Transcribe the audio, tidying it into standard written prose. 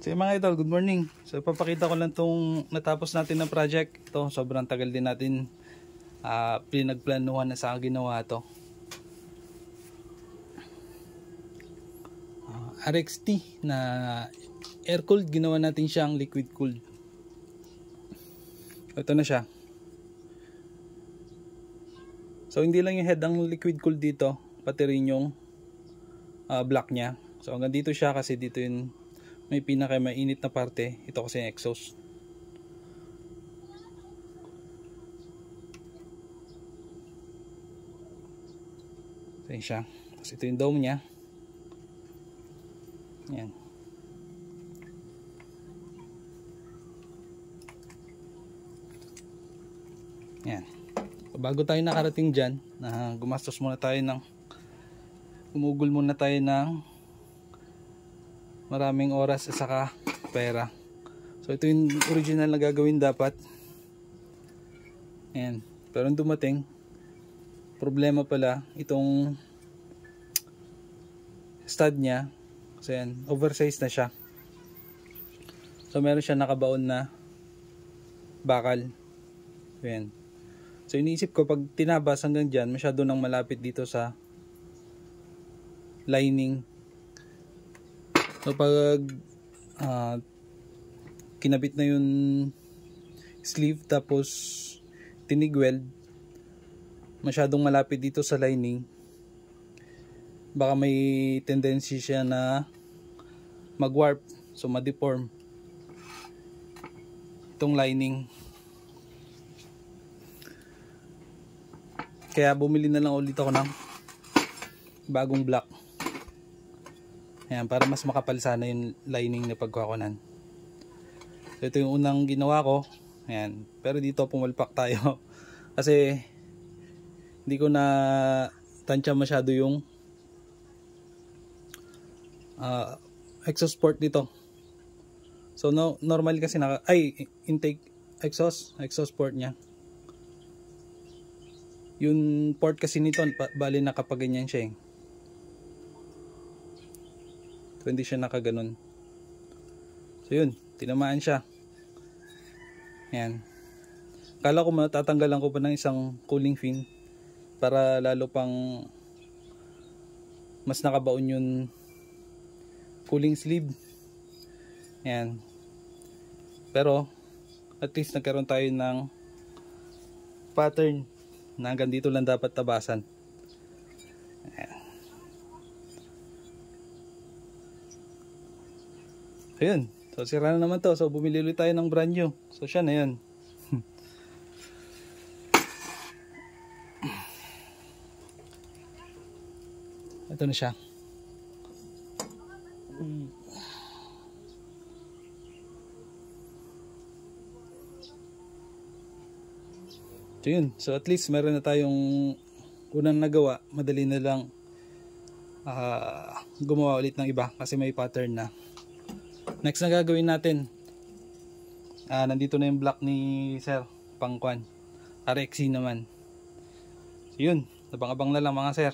So mga idol, good morning. So ipapakita ko lang tong natapos natin na project. Ito, sobrang tagal din natin pinagplanuhan na sa ginawa to. RXT na air cooled, ginawa natin siyang liquid cooled. Ito na siya. So hindi lang yung head ang liquid cooled dito, pati rin yung block niya. So hanggang dito siya kasi dito yung may pinaka mainit na parte. Ito kasi yung exhaust. So yun siya. Tapos ito yung dome niya. Yan. Yan. So, bago tayo nakarating dyan, gumastos muna tayo umugol muna tayo ng maraming oras at saka pera. So ito yung original na gagawin dapat. Ayan. Pero nung dumating, problema pala itong stud niya. So yan, oversized na siya. So meron siya nakabaon na bakal. Ayan. So iniisip ko pag tinabas hanggang dyan, masyado nang malapit dito sa lining. So pag kinabit na yung sleeve tapos tinigweld, masyadong malapit dito sa lining, baka may tendency siya na mag-warp, so ma-deform itong lining. Kaya bumili na lang ulit ako ng bagong block. Ayan, para mas makapal sana yung lining na pagkukunan. So ito yung unang ginawa ko. Ayan, pero dito pumalpak tayo kasi hindi ko na tansya masyado yung exhaust port dito. So no, normally kasi intake exhaust port niya. Yung port kasi nito bali nakapaganyan siya eh. So hindi siya nakaganon. So yun, tinamaan siya. Ayan. Kala ko matatanggalan ko pa ng isang cooling fin para lalo pang mas nakabaon yung cooling sleeve. Ayan. Pero at least nagkaroon tayo ng pattern na hanggang dito lang dapat tabasan. Ayan. Ayun. So sira na naman to. So bumili ulit tayo ng brand new. So siya na yun. Ito na siya. So yun. So at least meron na tayong unang nagawa. Madali na lang gumawa ulit ng iba kasi may pattern na. Next na gagawin natin, nandito na yung block ni Sir Pangkwan, RXC naman. So yun, abang-abang na lang mga sir.